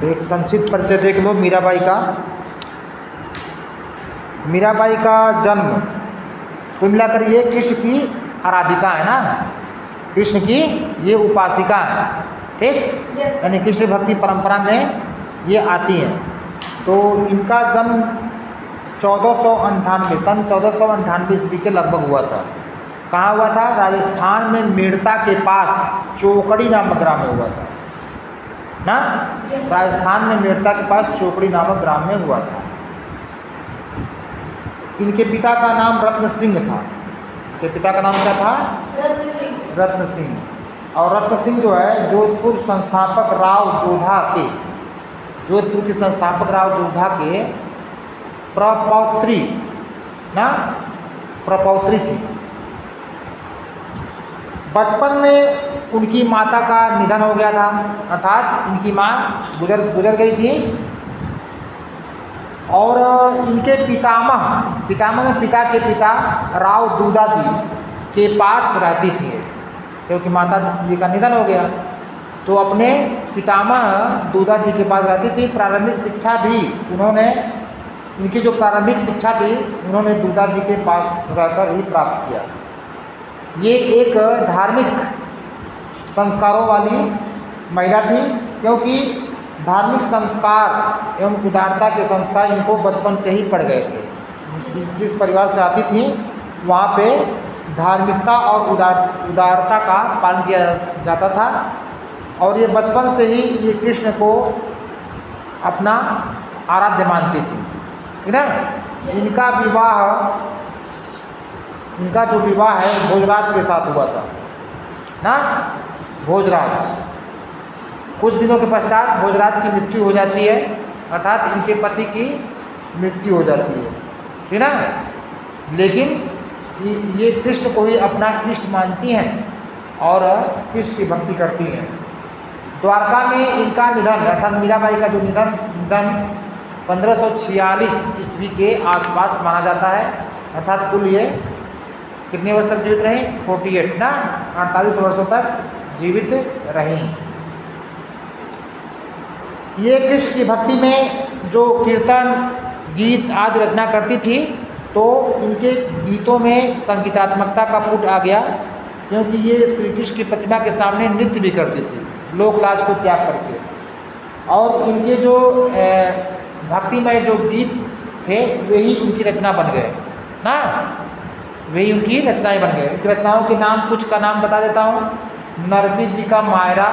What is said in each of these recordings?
तो एक संक्षिप्त परिचय देख लो मीराबाई का। मीराबाई का जन्म कुल मिलाकर ये कृष्ण की आराधिका है ना, कृष्ण की ये उपासिका है, ठीक, यानी कृष्ण भक्ति परंपरा में ये आती हैं। तो इनका जन्म 1498 सन 1498 ईस्वी के लगभग हुआ था। कहाँ हुआ था? राजस्थान में मेड़ता के पास चोकड़ी नामक ग्राम में हुआ था ना। राजस्थान में मेड़ता के पास चोकड़ी नामक ग्राम में हुआ था। इनके पिता का नाम रत्न सिंह था। इनके पिता का नाम क्या था? रत्न सिंह। और रत्न सिंह जो है जोधपुर संस्थापक राव जोधा के, जोधपुर के संस्थापक राव जोधा के प्रपौत्री ना, प्रपौत्री थी। बचपन में उनकी माता का निधन हो गया था, अर्थात इनकी माँ गुजर गई थी। और इनके पितामह ने पिता के पिता राव दूधा जी के पास रहती थी, क्योंकि माता जी का निधन हो गया तो अपने पितामह दूधा जी के पास रहती थी। प्रारंभिक शिक्षा भी उन्होंने, इनकी जो प्रारंभिक शिक्षा थी उन्होंने दूधा जी के पास रहकर ही प्राप्त किया। ये एक धार्मिक संस्कारों वाली महिला थी, क्योंकि धार्मिक संस्कार एवं उदारता के संस्कार इनको बचपन से ही पड़ गए थे। जिस परिवार से आती थी वहाँ पे धार्मिकता और उदारता का पालन किया जाता था। और ये बचपन से ही ये कृष्ण को अपना आराध्य मानती थी, ठीक ना। इनका जो विवाह है भोजराज के साथ हुआ था ना। भोजराज, कुछ दिनों के पश्चात भोजराज की मृत्यु हो जाती है, अर्थात इनके पति की मृत्यु हो जाती है, ठीक ना। लेकिन ये कृष्ण को ही अपना इष्ट मानती हैं और कृष्ण की भक्ति करती हैं। द्वारका में इनका निधन, अर्थात मीराबाई का जो निधन 1546 ईस्वी के आसपास माना जाता है। अर्थात कुल ये कितने वर्ष तक जीवित रहीं? 48 ना, 48 वर्षों तक जीवित रहीं। ये कृष्ण की भक्ति में जो कीर्तन गीत आदि रचना करती थी, तो इनके गीतों में संगीतात्मकता का पुट आ गया, क्योंकि ये श्री कृष्ण की प्रतिमा के सामने नृत्य भी करती थी, लोकलाज को त्याग करके। और इनके जो भक्तिमय जो गीत थे वही उनकी रचना बन गए ना, वही उनकी रचनाएं बन गए। उनकी रचनाओं के नाम, कुछ का नाम बता देता हूँ। नरसिंह जी का मायरा,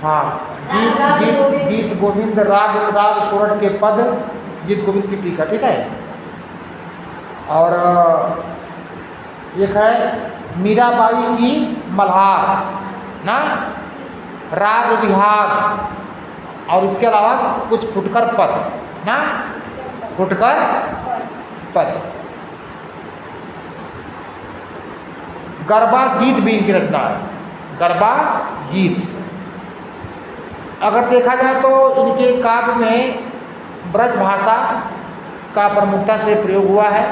हाँ, गीत गोविंद, राग सोरठ के पद, गीत गोविंद की टीका, ठीक है। और एक है मीराबाई की मल्हार ना, राग विहार, और इसके अलावा कुछ फुटकर पद ना, फुटकर पद। गरबा गीत भी इनकी रचना है, गरबा गीत। अगर देखा जाए तो इनके काव्य में ब्रज भाषा का प्रमुखता से प्रयोग हुआ है,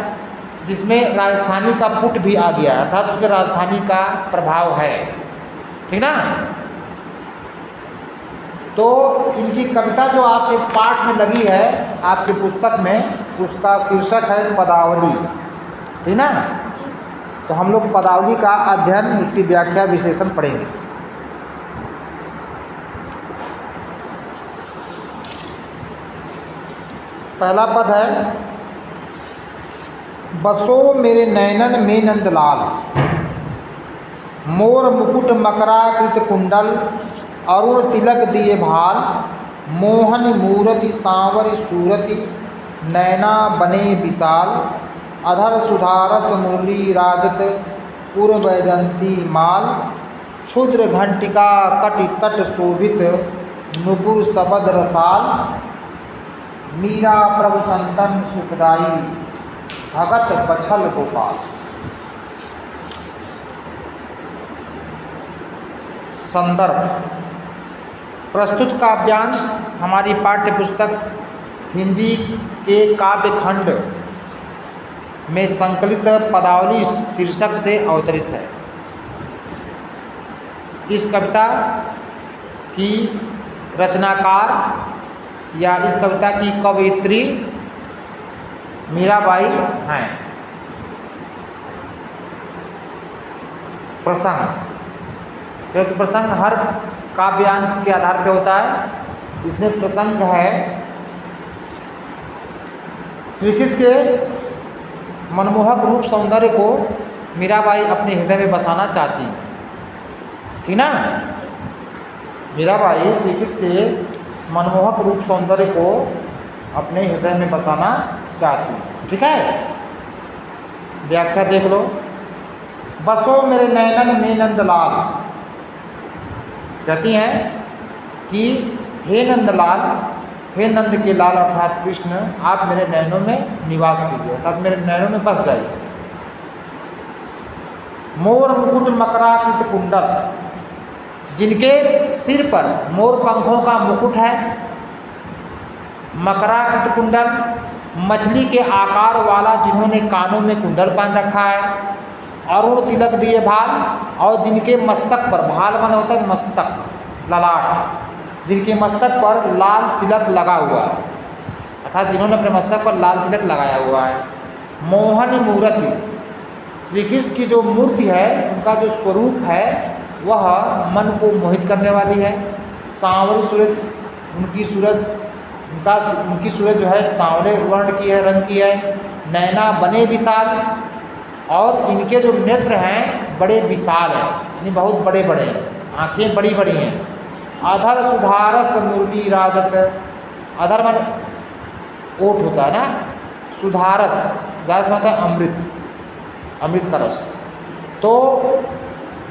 जिसमें राजस्थानी का पुट भी आ गया, अर्थात उसमें राजस्थानी का प्रभाव है, ठीक ना। तो इनकी कविता जो आपके पाठ में लगी है आपकी पुस्तक में, उसका शीर्षक है पदावली, ठीक ना। तो हम लोग पदावली का अध्ययन, उसकी व्याख्या विश्लेषण पढ़ेंगे। पहला पद है, बसो मेरे नैनन में नंदलाल, मोर मुकुट मकराकृत कुंडल, अरुण तिलक दिए भाल, मोहन मूरति सांवर सूरति, नैना बने विशाल, अधर सुधारस मुरली राजत, पूर्व वैजंती माल, क्षुद्र घंटिका कटि तट शोभित, नुपुर सबद रसाल, मीरा प्रभु संतन सुखदाई, भगत बछल गोपाल। संदर्भ, प्रस्तुत काव्यांश हमारी पाठ्य पुस्तक हिंदी के काव्य खंड में संकलित पदावली शीर्षक से अवतरित है। इस कविता की रचनाकार या इस कविता की कवयित्री मीराबाई हैं। प्रसंग, क्योंकि प्रसंग हर काव्यांश के आधार पे होता है। इसमें प्रसंग है श्री कृष्ण के मनमोहक रूप सौंदर्य को मीराबाई अपने हृदय में बसाना चाहती, ठीक ना। मीराबाई श्री कृष्ण के मनमोहक रूप सौंदर्य को अपने हृदय में बसाना चाहती, ठीक है। व्याख्या देख लो। बसो मेरे नैनन में नंदलाल, कहती हैं कि हे नंदलाल, हे नंद के लाल अर्थात कृष्ण, आप मेरे नैनों में निवास कीजिए, अर्थात मेरे नैनों में बस जाइए। मोर मुकुट मकराकृत कुंडल, जिनके सिर पर मोर पंखों का मुकुट है, मकराकृत कुंडल, मछली के आकार वाला, जिन्होंने कानों में कुंडल पहन रखा है, अरुण तिलक दिए भाल, और जिनके मस्तक पर, भाल माने होता है मस्तक, ललाट, जिनके मस्तक पर लाल तिलक लगा हुआ है, अर्थात जिन्होंने अपने मस्तक पर लाल तिलक लगाया हुआ है। मोहन मूर्ति, श्री कृष्ण की जो मूर्ति है, उनका जो स्वरूप है वह मन को मोहित करने वाली है। सांवरी सूरज, उनकी सूरज जो है सांवले वर्ण की है, रंग की है। नैना बने विशाल, और इनके जो नेत्र हैं बड़े विशाल हैं, यानी बहुत बड़े बड़े हैं, आँखें बड़ी बड़ी हैं। अधर सुधारस मुरली राजत, अधर माने ओठ होता है ना, सुधारस, सुधारस मतलब अमृत, अमृत का रस। तो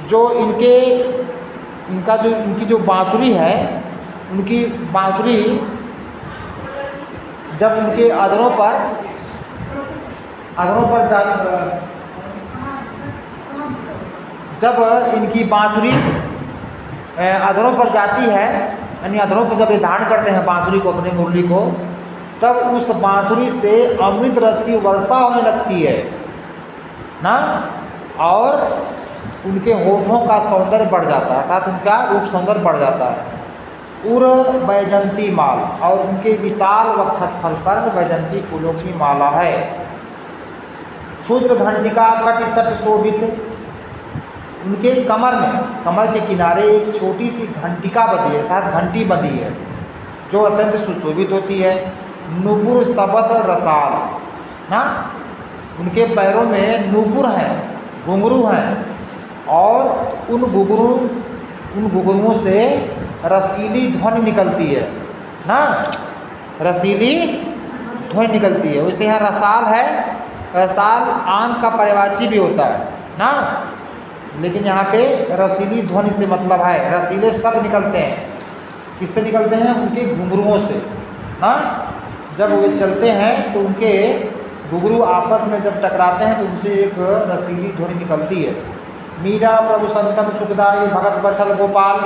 जो इनकी जो बांसुरी है, उनकी बांसुरी जब उनके अधरों पर जब इनकी बांसुरी अधरों पर जाती है, यानी अधरों पर जब ये धारण करते हैं बांसुरी को, अपने मुरली को, तब उस बांसुरी से अमृत रस की वर्षा होने लगती है ना, और उनके होठों का सौंदर्य बढ़ जाता है, अर्थात उनका रूप सौंदर्य बढ़ जाता है। उर वैजंती माल, और उनके विशाल वक्षस्थल पर वैजंती फूलों की माला है। क्षुद्र घंटिका कटि तट शोभित, उनके कमर में, कमर के किनारे एक छोटी सी घंटिका बंधी है, अर्थात घंटी बंधी है, जो अत्यंत सुशोभित होती है। नूपुर सबत रसाल ना, उनके पैरों में नूपुर हैं, घुंघरू हैं, और उन घुंघरुओं से रसीली ध्वनि निकलती है ना, रसीली ध्वनि निकलती है। वैसे यहाँ रसाल है, रसाल आम का पर्यायवाची भी होता है ना, लेकिन यहाँ पे रसीली ध्वनि से मतलब है, रसीले शब्द निकलते हैं। किससे निकलते हैं? उनके घुंघरुओं से ना। जब वे चलते हैं तो उनके घुंघरू आपस में जब टकराते हैं तो उनसे एक रसीली ध्वनि निकलती है। मीरा प्रभु संतन सुखदाई भगत बचल गोपाल,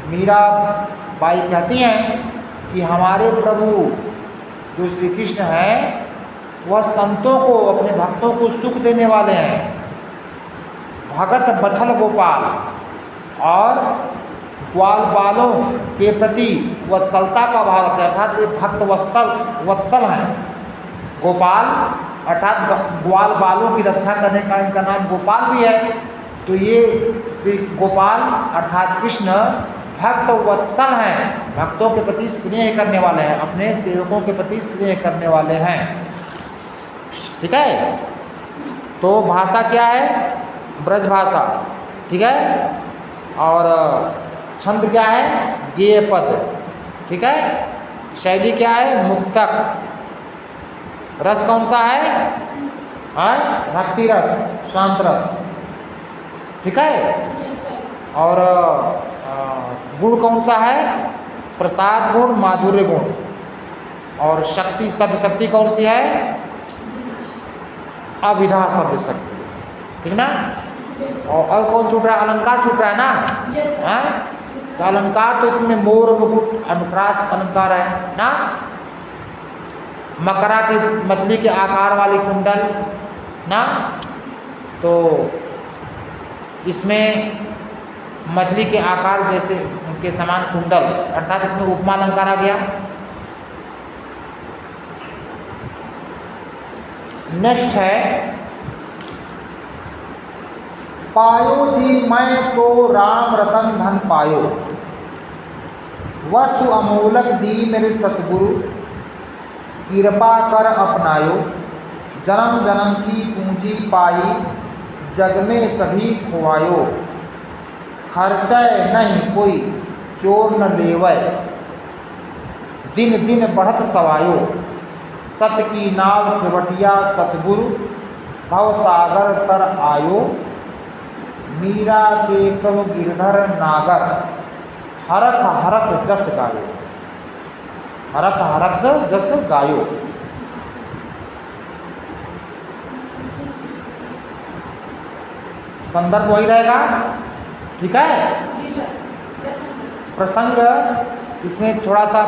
मीरा बाई कहती हैं कि हमारे प्रभु जो श्री कृष्ण हैं वह संतों को, अपने भक्तों को सुख देने वाले हैं। भगत बछल गोपाल, और ग्वाल बालों के प्रति वत्सलता का भाव रखते हैं, अर्थात वे भक्त वत्सल हैं। गोपाल अर्थात ग्वाल बालों की रक्षा करने का इनका नाम गोपाल भी है। तो ये श्री गोपाल अर्थात कृष्ण भक्त वत्सल हैं, भक्तों के प्रति स्नेह करने वाले हैं, अपने सेवकों के प्रति स्नेह करने वाले हैं। ठीक है, तो भाषा क्या है? ब्रज भाषा। ठीक है, और छंद क्या है? गेय पद। ठीक है, शैली क्या है? मुक्तक। रस कौन सा है? भक्ति रस, शांत रस। ठीक है, और गुण कौन सा है? प्रसाद गुण, माधुर्य गुण। और शक्ति, शब्द शक्ति कौन सी है? अभिधा शब्द शक्ति। ठीक ना। और कौन छूट रहा है? अलंकार छूट रहा है ना। तो अलंकार तो इसमें मोर मुकुट अनुप्रास अलंकार है ना। मकरा की मछली के आकार वाली कुंडल ना, तो इसमें मछली के आकार जैसे के समान कुंडल, अर्थात इसमें उपमा अलंकार आ गया। नेक्स्ट है पायो जी मैं तो राम रतन धन पायो, वस्तु अमूलक दी मेरे सतगुरु, कृपा कर अपनायो, जन्म जन्म की पूंजी पाई, जग में सभी खुआयो, खर्चय नहीं कोई चोर न लेवय, दिन दिन बढ़त सवायो, सत की नाव केवटिया सतगुरु, भव सागर तर आयो, मीरा के प्रभु गिरधर नागर, हरख हरख जस गायो, हरख हरख जस गायो। संदर्भ वही रहेगा, ठीक है। प्रसंग इसमें थोड़ा सा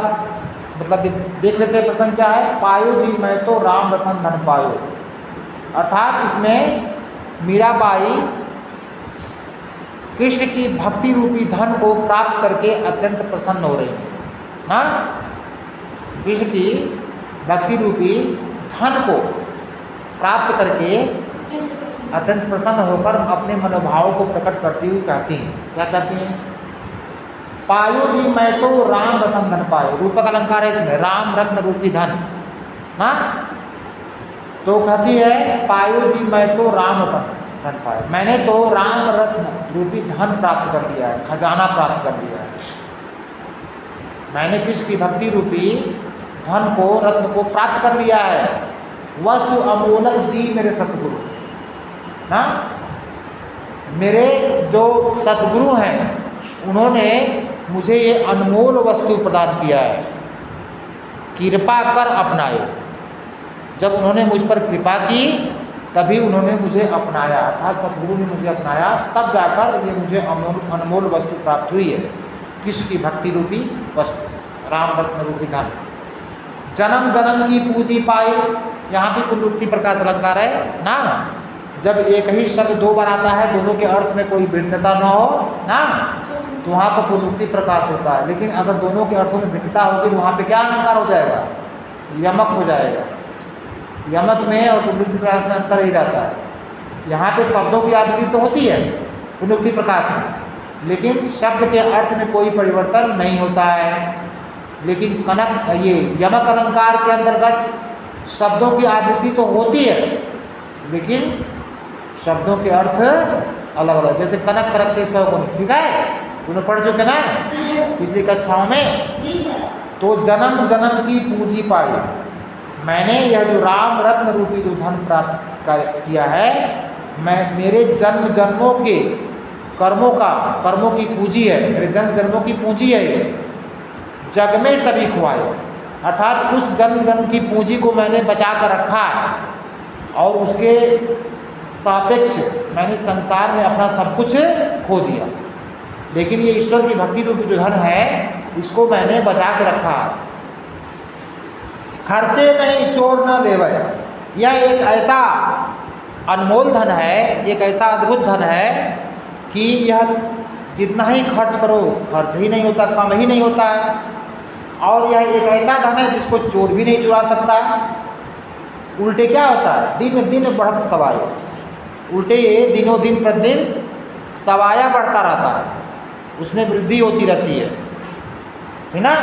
मतलब देख लेते हैं प्रसंग क्या है। पायो जी मैं तो राम रतन धन पायो, अर्थात इसमें मीराबाई कृष्ण की भक्ति रूपी धन को प्राप्त करके अत्यंत प्रसन्न हो रही है ना। कृष्ण की भक्ति रूपी धन को प्राप्त करके अत्यंत प्रसन्न होकर अपने मनोभाव को प्रकट करती हुई कहती हैं, क्या कहती हैं? पायो जी मैं तो राम रतन धन पायो, रूपक अलंकार है इसमें, राम रत्न रूपी धन। हाँ, तो कहती है पायो जी मैं तो राम रतन धन पायो, मैंने तो राम रत्न रूपी धन प्राप्त कर लिया है, खजाना प्राप्त कर लिया है। मैंने कृष्ण की भक्ति रूपी धन को, रत्न को प्राप्त कर लिया है। वस्तु अमूलक दी मेरे सतगुरु, ना मेरे जो सतगुरु हैं उन्होंने मुझे ये अनमोल वस्तु प्रदान किया है। कृपा कर अपनायो, जब उन्होंने मुझ पर कृपा की तभी उन्होंने मुझे अपनाया, अर्थात सतगुरु ने मुझे अपनाया, तब जाकर ये मुझे अनमोल वस्तु प्राप्त हुई है, कृष्ण की भक्ति रूपी वस्तु, राम रत्न रूपी धन। जन्म जन्म की पूंजी पाई, यहाँ भी पुनरुक्ति प्रकाश अलंकार है ना। जब एक ही शब्द दो बार आता है, दोनों के अर्थ में कोई भिन्नता न हो ना, तो वहाँ पर पुनरुक्ति प्रकाश होता है। लेकिन अगर दोनों के अर्थों में भिन्नता होगी तो वहाँ पे क्या अलंकार हो जाएगा? यमक हो जाएगा। यमक में और पुनरुक्ति प्रकाश में अंतर ही रहता है। यहाँ पे शब्दों की आवृत्ति तो होती है पुनरुक्ति प्रकाश में, लेकिन शब्द के अर्थ में कोई परिवर्तन नहीं होता है। लेकिन कनक ये यमक अलंकार के अंतर्गत शब्दों की आवृत्ति तो होती है, लेकिन शब्दों के अर्थ अलग अलग, जैसे कनक करकते सौ गुण, ठीक है, तूने पढ़ चुके ना पिछली कक्षाओं में। तो जन्म जन्म की पूंजी पाई, मैंने यह जो राम रत्न रूपी जो धन प्राप्त किया है, मैं मेरे जन्म जन्मों के कर्मों की पूंजी है, मेरे जन्म जन्मों की पूंजी है ये। जग में सभी खुआए, अर्थात उस जन्म जन्म की पूंजी को मैंने बचा कर रखा है और उसके सापेक्ष मैंने संसार में अपना सब कुछ खो दिया। लेकिन ये ईश्वर की भक्ति रूपी जो धन है इसको मैंने बचा के रखा। खर्चे नहीं चोर न लेवै, यह एक ऐसा अनमोल धन है, एक ऐसा अद्भुत धन है कि यह जितना ही खर्च करो खर्च ही नहीं होता, कम ही नहीं होता है। और यह एक ऐसा धन है जिसको चोर भी नहीं चुरा सकता। उल्टे क्या होता है? दिन दिन बढ़त सवाया, उल्टे ये दिनों दिन प्रतिदिन सवाया बढ़ता रहता है, उसमें वृद्धि होती रहती है ना।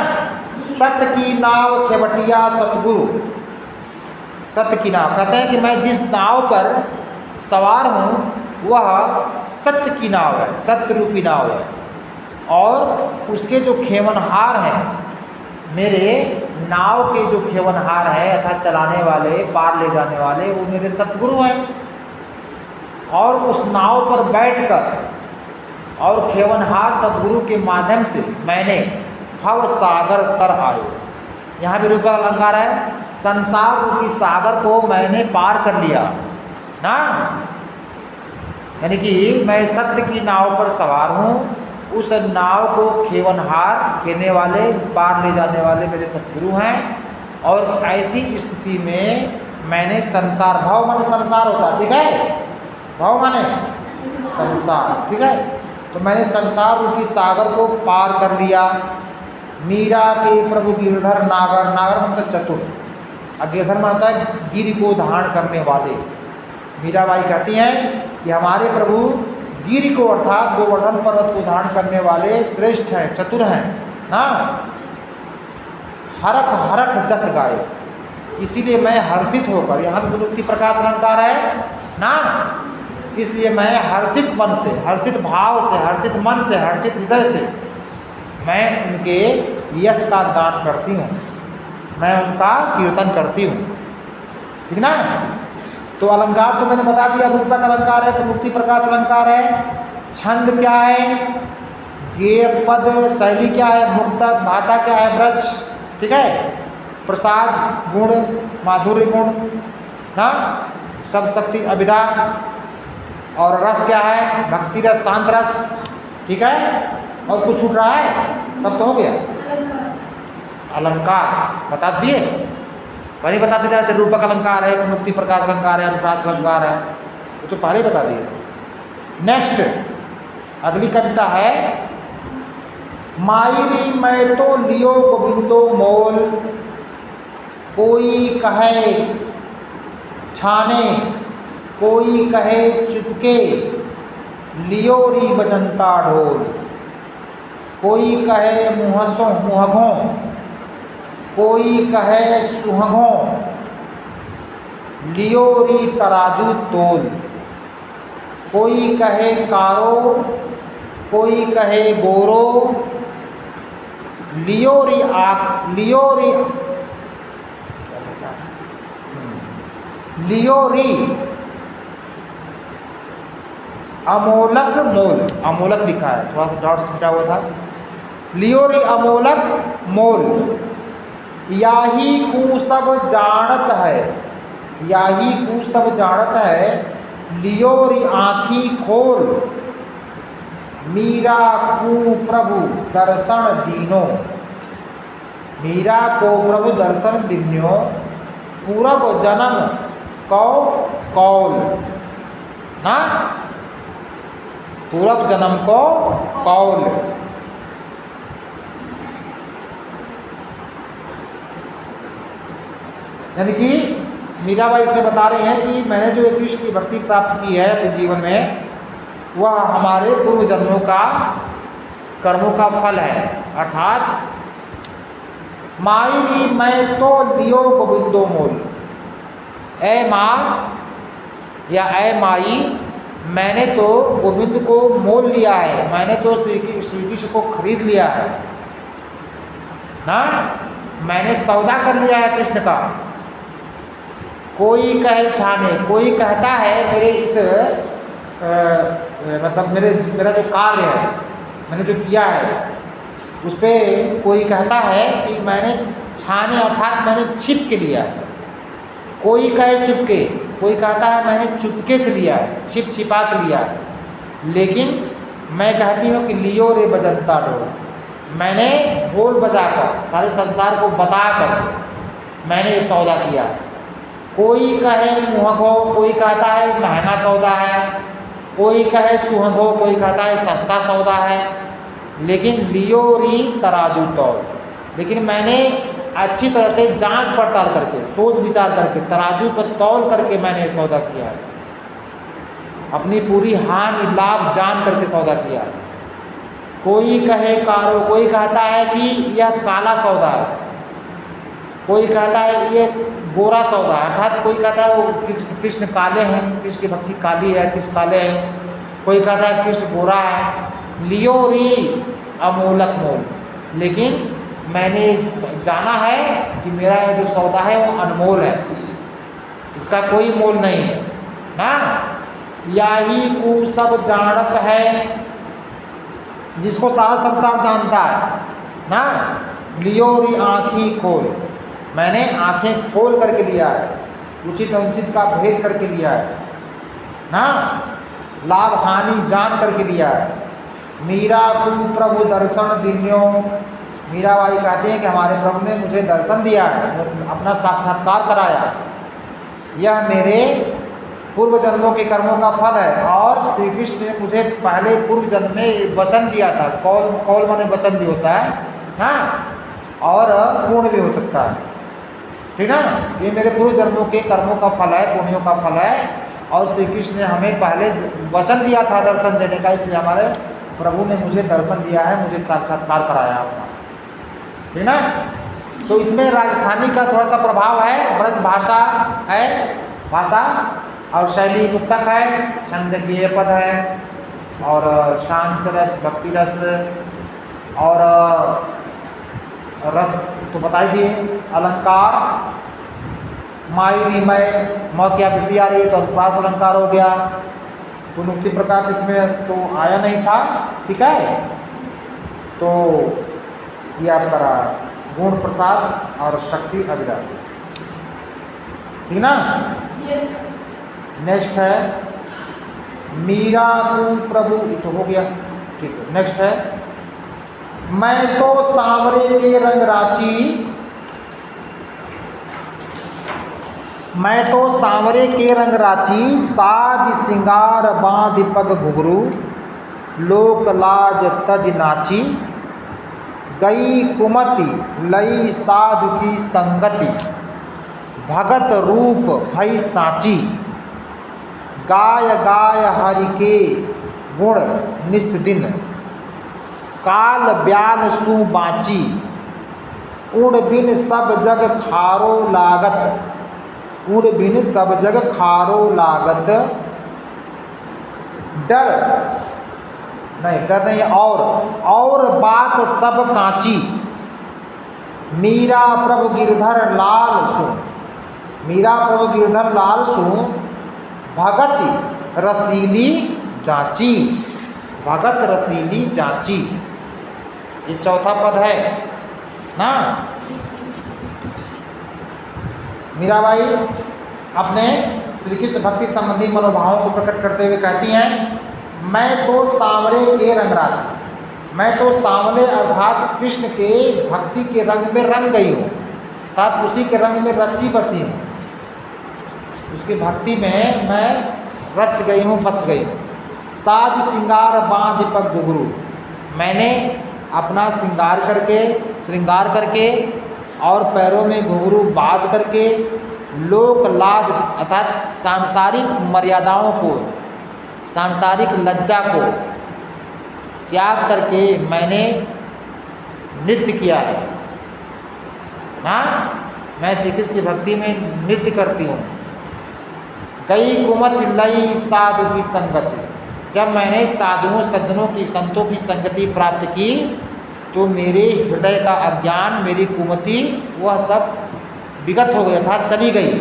सत्य की नाव केवटिया सतगुरु, सत्य की नाव कहते हैं कि मैं जिस नाव पर सवार हूँ वह सत्य की नाव है, सत्य रूपी नाव है। और उसके जो खेवनहार हैं, मेरे नाव के जो खेवनहार है अर्थात चलाने वाले, पार ले जाने वाले, वो मेरे सतगुरु हैं। और उस नाव पर बैठकर और खेवनहार सतगुरु के माध्यम से मैंने भव सागर तर आयो, यहाँ भी रूपक अलंकार है, संसार रूपी सागर को मैंने पार कर लिया ना। यानी कि मैं सत्य की नाव पर सवार हूँ, उस नाव को खेवनहार खेने वाले, पार ले जाने वाले मेरे सतगुरु हैं। और ऐसी स्थिति में मैंने संसार, भव माने संसार होता है, ठीक है, भव माने संसार, ठीक है, तो मैंने संसार रूपी सागर को पार कर लिया। मीरा के प्रभु गिरधर नागर, नागर मतलब चतुर, अब गिरधर में होता है गिर को धारण करने वाले। मीराबाई कहती हैं कि हमारे प्रभु गिर को अर्थात गोवर्धन पर्वत को धारण करने वाले श्रेष्ठ हैं, चतुर हैं ना। हरख हरख जस गाए, इसीलिए मैं हर्षित होकर, यहाँ भी गुरुमुक्ति प्रकाश अलंकार है ना, इसलिए मैं हर्षित मन से, हर्षित भाव से, हर्षित मन से, हर्षित हृदय से मैं उनके यश का गान करती हूँ, मैं उनका कीर्तन करती हूँ, ठीक ना। तो अलंकार तो मैंने बता दिया, रूपक अलंकार है, मुक्ति प्रकाश अलंकार है। छंद क्या है, गेय पद शैली क्या है, मुक्त भाषा क्या है, ब्रज, ठीक है। प्रसाद गुण, माधुर्य गुण ना, सब शक्ति अभिधा, और रस क्या है, भक्ति रस, शांत रस, ठीक है। और कुछ छूट रहा है, सब तो हो गया। अलंकार बता दिए, पहले बताते जा रहे थे, रूपक अलंकार है, मुक्ति प्रकाश अलंकार है, अनुप्रास अलंकार है, वो तो पहले बता दिए। नेक्स्ट अगली कविता है, मायरी मैं तो लियो गोविंदो मोल, कोई कहे छाने, कोई कहे चुपके, लियो री बजंता ढोल, कोई कहे मुहसों मुहगों, कोई कहे सुहगों, लियो री तराजू तोल, कोई कहे कारो, कोई कहे गोरो, लियो री आख, लियो री, लियो री अमोलक मोल, अमोलक लिखा है, थोड़ा सा डॉट्स मिटा हुआ था। लियो री अमोलक मोल, याही कु सब जानत है, याही कु सब जानत है, लियो री आँखी खोल, मीरा को प्रभु दर्शन दीनो, मीरा को प्रभु दर्शन दीन्यो, पूरब जन्म कौ कौल ना, पूरब जन्म को कौल। यानी कि मीराबाई इसमें बता रही हैं कि मैंने जो एक कृष्ण की भक्ति प्राप्त की है अपने जीवन में, वह हमारे पूर्व जन्मों का कर्मों का फल है। अर्थात मायरी मैं तो लियो गोविंदो मोल, ऐ माँ या ऐ माई, मैंने तो गोविंद को मोल लिया है, मैंने तो श्री कृष्ण को खरीद लिया है ना, मैंने सौदा कर लिया है कृष्ण का। कोई कहे छाने, कोई कहता है मेरे इस मतलब मेरा जो कार्य है, मैंने जो किया है उस पर कोई कहता है कि मैंने छाने अर्थात मैंने छिप के लिया है। कोई कहे चुपके, कोई कहता है मैंने चुपके से लिया है, छिप छिपा के लिया है। लेकिन मैं कहती हूँ कि लियो रे बजंता ढोल, मैंने ढोल बजाकर सारे संसार को बताकर मैंने ये सौदा किया। कोई कहे मुहगो, कोई कहता है महंगा सौदा है, कोई कहे सुहगो, कोई कहता है सस्ता सौदा है, लेकिन लियो री तराजू तौल, लेकिन मैंने अच्छी तरह से जांच पड़ताल करके, सोच विचार करके, तराजू पर तौल करके मैंने सौदा किया है, अपनी पूरी हानि लाभ जान करके सौदा किया है। कोई कहे कारो, कोई कहता है कि यह काला सौदा है, कोई कहता है ये गोरा सौदा है, अर्थात कोई कहता है वो कृष्ण काले हैं, कृष्ण की भक्ति काली है, कृष्ण काले हैं, कोई कहता है कृष्ण गोरा है। लियो री अमोलक मोल, लेकिन मैंने जाना है कि मेरा ये जो सौदा है वो अनमोल है, इसका कोई मोल नहीं है ना। याही को सब जानत है, जिसको सारा संसार जानता है ना। लियो री आँखी खोल, मैंने आँखें खोल करके लिया है, उचित अनुचित का भेद करके लिया है ना, लाभ हानि जान करके लिया है। मीरा तू प्रभु दर्शन दिन्यो, मीराबाई कहते हैं कि हमारे प्रभु ने मुझे दर्शन दिया है, अपना साक्षात्कार कराया। यह मेरे पूर्व जन्मों के कर्मों का फल है। और श्री कृष्ण ने मुझे पहले पूर्व जन्म में वचन दिया था। कौल, कौल माने वचन भी होता है, हाँ, और पूर्ण भी हो सकता है, ठीक है ना। ये मेरे पूर्व जन्मों के कर्मों का फल है, पुण्यों का फल है। और श्री कृष्ण ने हमें पहले वचन दिया था दर्शन देने का, इसलिए हमारे प्रभु ने मुझे दर्शन दिया है, मुझे साक्षात्कार कराया अपना, ठीक ना। तो इसमें राजस्थानी का थोड़ा सा प्रभाव है, ब्रज भाषा है, भाषा और शैली मुक्तक है, छंद गेय पद है, और शांत रस, भक्ति रस, और रस तो बता ही दिए, अलंकार, माई मय म की आवृत्ति आ रही है तो अनुप्रास अलंकार हो गया। तो मुक्ति प्रकाश इसमें तो आया नहीं था, ठीक है। तो ये आपका रहा गुण प्रसाद और शक्ति अभिदान, ठीक ना। यस। नेक्स्ट है मीरा तू प्रभु, तो हो गया, ठीक है। नेक्स्ट है मैं तो सांवरे के रंग राची, मैं तो सांवरे के रंग राची, साज सिंगार बांध पग घुघरू, लोक लाज तज नाची, गई कुमति लई साधु की संगति, भगत रूप भई साची, गाय गाय हरि के गुण निस दिन, काल ब्याल सु बाची, उड़ बिन सब जग खारो लागत, उड़ बिन सब जग खारो लागत, डर नहीं, डर नहीं, और बात सब कांची, मीरा प्रभु गिरधर लाल सु, मीरा प्रभु गिरधर लाल सु, भगत रसीली जांची, भगत रसीली जांची, ये चौथा पद है ना। मीराबाई अपने श्री कृष्ण भक्ति संबंधी मनोभावों को प्रकट करते हुए कहती हैं, मैं तो सांवरे के रंग राची, मैं तो सांवले अर्थात कृष्ण के भक्ति के रंग में रंग गई हूँ, साथ उसी के रंग में रची बसी हूँ, उसकी भक्ति में मैं रच गई हूँ, बस गई हूँ। साज सिंगार बांध पग घुघरू, मैंने अपना श्रृंगार करके और पैरों में घुंघरू बांध करके, लोक लाज अर्थात सांसारिक मर्यादाओं को, सांसारिक लज्जा को त्याग करके मैंने नृत्य किया है ना। मैं श्री कृष्ण की भक्ति में नृत्य करती हूँ। कई कुमत लई साधु की संगति, जब मैंने साधुओं सज्जनों की, संतों की संगति प्राप्त की तो मेरे हृदय का अज्ञान, मेरी कुमति वह सब विगत हो गया था, चली गई,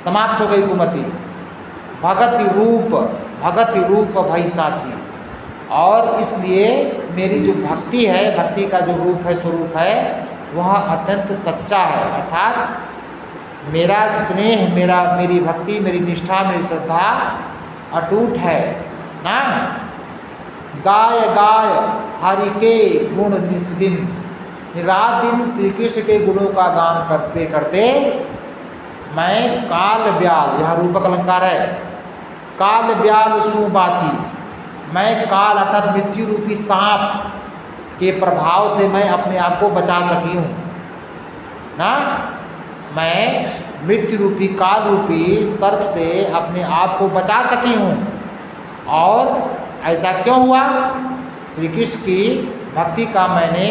समाप्त हो गई कुमति। भगति रूप भई साची, और इसलिए मेरी जो भक्ति है, भक्ति का जो रूप है, स्वरूप है, वह अत्यंत सच्चा है, अर्थात मेरा स्नेह, मेरी भक्ति, मेरी निष्ठा, मेरी श्रद्धा अटूट है ना। गाय गाय हरि के गुण निस्दिन, रात दिन श्री कृष्ण के गुणों का गान करते करते मैं काल ब्याल, यहाँ रूपक अलंकार है, काल ब्याल सु बाची, मैं काल अर्थात मृत्यु रूपी सांप के प्रभाव से मैं अपने आप को बचा सकी हूँ ना। मैं मृत्यु रूपी काल रूपी सर्प से अपने आप को बचा सकी हूँ। और ऐसा क्यों हुआ? श्री कृष्ण की भक्ति का मैंने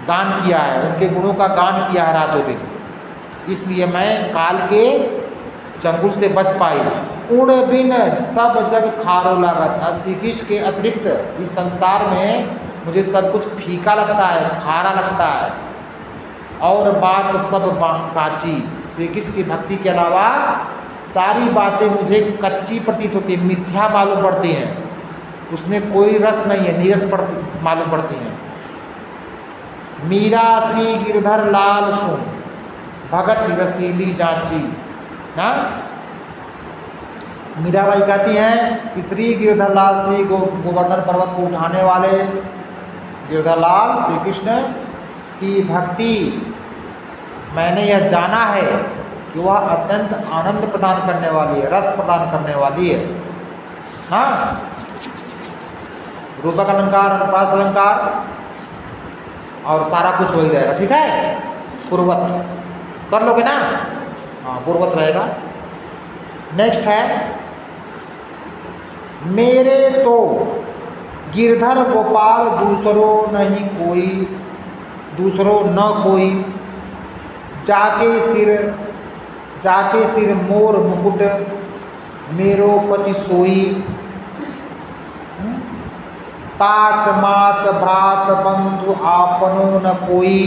गान किया है, उनके गुणों का गान किया है रातों दिन, इसलिए मैं काल के चंगुल से बच पाई। उड़ बिन सब जग खारो लागत, श्री कृष्ण के अतिरिक्त इस संसार में मुझे सब कुछ फीका लगता है, खारा लगता है। और बात सब काची, श्री कृष्ण की भक्ति के अलावा सारी बातें मुझे कच्ची प्रतीत होती है, मिथ्या मालूम पड़ती हैं, उसमें कोई रस नहीं है, नीरस मालूम पड़ती हैं। मीरा श्री गिरधर लाल सो, भगत रसीली जांची ना। मीराबाई कहती हैं कि श्री गिरधर लाल, श्री गोवर्धन पर्वत को उठाने वाले गिरधर लाल श्री कृष्ण की भक्ति मैंने यह जाना है कि वह अत्यंत आनंद प्रदान करने वाली है, रस प्रदान करने वाली है। हाँ, रूपक अलंकार, अनुप्रास अलंकार और सारा कुछ हो ही जाएगा। ठीक है, पूर्वत कर लोगे ना? हाँ, पूर्वत रहेगा। नेक्स्ट है, मेरे तो गिरधर गोपाल दूसरो नहीं कोई, दूसरो न कोई, जाके सिर मोर मुकुट मेरो पति सोई, तात मात भ्रात बंधु आपनो न कोई,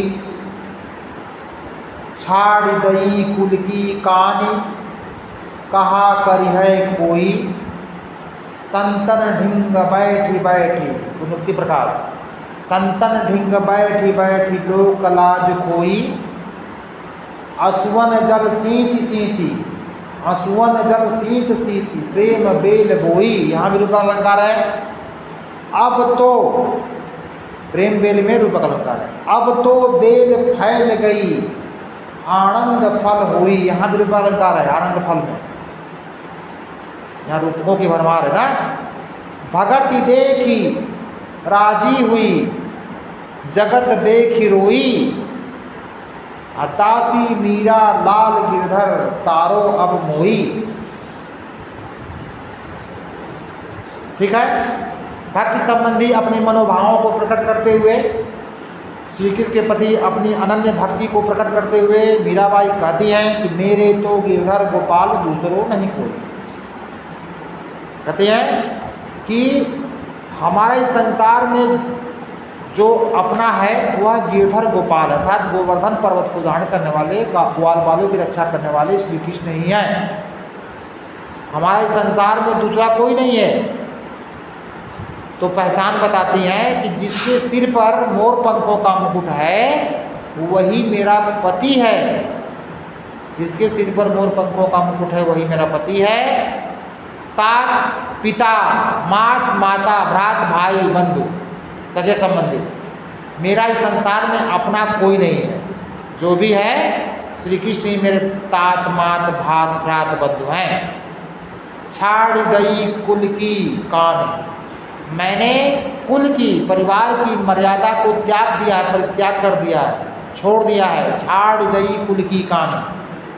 छाड़ दई कुल की कानी कहा करी है कोई, संतन ढिंग बैठी बैठी, मुक्ति प्रकाश, संतन ढिंग बैठी बैठी लोक लाज खोई, असुवन जल सींच सींची, असुवन जल सींच सींची प्रेम बेल बोई। यहाँ भी रूपक अलंकार है। अब तो प्रेम बेल में रूपक अलंकार है। अब तो बेल फैल गई आनंद फल हुई, यहाँ भी रूपक अलंकार है। आनंद फल में यहाँ रूपकों की भरमार है ना। भगत देखी राजी हुई, जगत देखी रोई, अतासी मीरा लाल गिरधर तारो अब मोई। ठीक है, भक्ति संबंधी अपने मनोभावों को प्रकट करते हुए, श्री कृष्ण के प्रति अपनी अनन्य भक्ति को प्रकट करते हुए मीराबाई कहती हैं कि मेरे तो गिरधर गोपाल दूसरो नहीं कोई। कहते हैं कि हमारे संसार में जो अपना है वह गिरधर गोपाल अर्थात गोवर्धन पर्वत को धारण करने वाले, ग्वाल बालों की रक्षा करने वाले श्री कृष्ण ही हैं। हमारे संसार में दूसरा कोई नहीं है। तो पहचान बताती है कि जिसके सिर पर मोर पंखों का मुकुट है वही मेरा पति है। जिसके सिर पर मोर पंखों का मुकुट है वही मेरा पति है। तात पिता, मात माता, भ्रात भाई बंधु सगे संबंधी, मेरा इस संसार में अपना कोई नहीं है। जो भी है श्री कृष्ण ही मेरे तात मात भात भ्रात बंधु हैं। छाड़ दई कुल की कान, मैंने कुल की परिवार की मर्यादा को त्याग दिया है, परित्याग कर दिया है, छोड़ दिया है। छाड़ दई कुल की कान,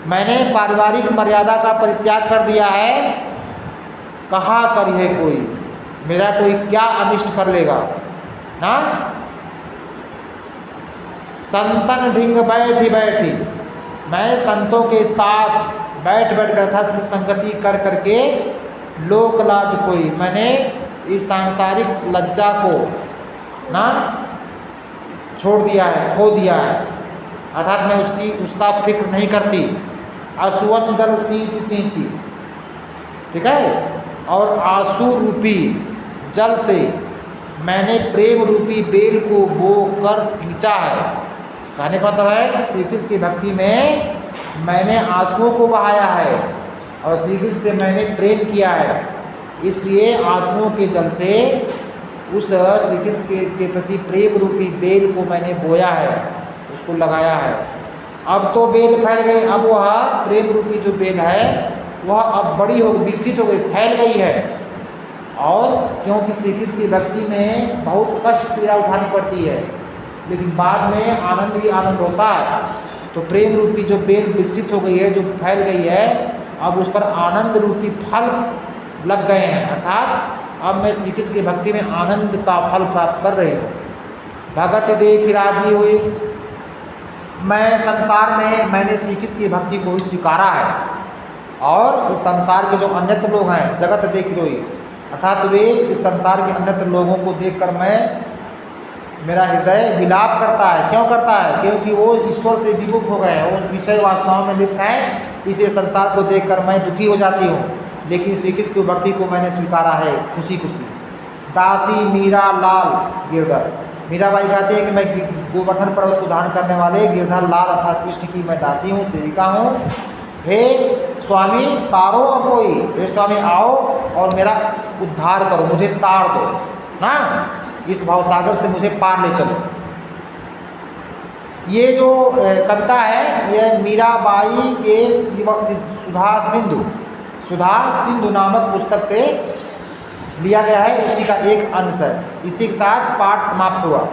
मैंने पारिवारिक मर्यादा का परित्याग कर दिया है। कहा करी है कोई, मेरा कोई क्या अनिष्ट कर लेगा ना। संतन ढिंग बैठी बैठी, मैं संतों के साथ बैठ बैठ कर था संगति कर करके लोक लाज कोई, मैंने इस सांसारिक लज्जा को ना छोड़ दिया है, खो दिया है। अर्थात मैं उसका फिक्र नहीं करती। असुवन जल सींच सींची, ठीक है, और आंसू रूपी जल से मैंने प्रेम रूपी बेल को बो कर सींचा है। कहने का मतलब है श्री कृष्ण की भक्ति में मैंने आंसुओं को बहाया है और श्री कृष्ण से मैंने प्रेम किया है, इसलिए आंसुओं के जल से उस श्री कृष्ण के प्रति प्रेम रूपी बेल को मैंने बोया है, उसको लगाया है। अब तो बेल फैल गई, अब वह प्रेम रूपी जो बेल है वह अब बड़ी हो विकसित हो गई, फैल गई है। और क्योंकि श्री कृष्ण की भक्ति में बहुत कष्ट पीड़ा उठानी पड़ती है, लेकिन बाद में आनंद ही आनंद होता है। तो प्रेम रूपी जो बेल विकसित हो गई है, जो फैल गई है, अब उस पर आनंद रूपी फल लग गए हैं। अर्थात अब मैं श्री कृष्ण की भक्ति में आनंद का फल प्राप्त कर रही हूँ। भगत देख राजी हुई, मैं संसार में मैंने श्री कृष्ण की भक्ति को स्वीकारा है और इस संसार के जो अन्यत्र लोग हैं जगत देख रोई, अर्थात वे इस संसार के अन्यत्र लोगों को देखकर मेरा हृदय विलाप करता है। क्यों करता है? क्योंकि वो ईश्वर से विमुख हो गए हैं, वो विषय वासनाओं में लिप्त हैं, इसलिए संसार को देखकर मैं दुखी हो जाती हूँ। लेकिन श्री कृष्ण की भक्ति को मैंने स्वीकारा है खुशी खुशी। दासी मीरा लाल गिरधर, मीराबाई कहती है कि मैं गोवर्धन पर्वत को धारण करने वाले गिरधर लाल अर्थात कृष्ण की मैं दासी हूँ, सेविका हूँ। हे स्वामी तारो अब कोई, हे स्वामी आओ और मेरा उद्धार करो, मुझे तार दो ना, इस भावसागर से मुझे पार ले चलो। ये जो कविता है ये मीराबाई के सुधा सिंधु नामक पुस्तक से लिया गया है, उसी का एक अंश है। इसी के साथ पाठ समाप्त हुआ।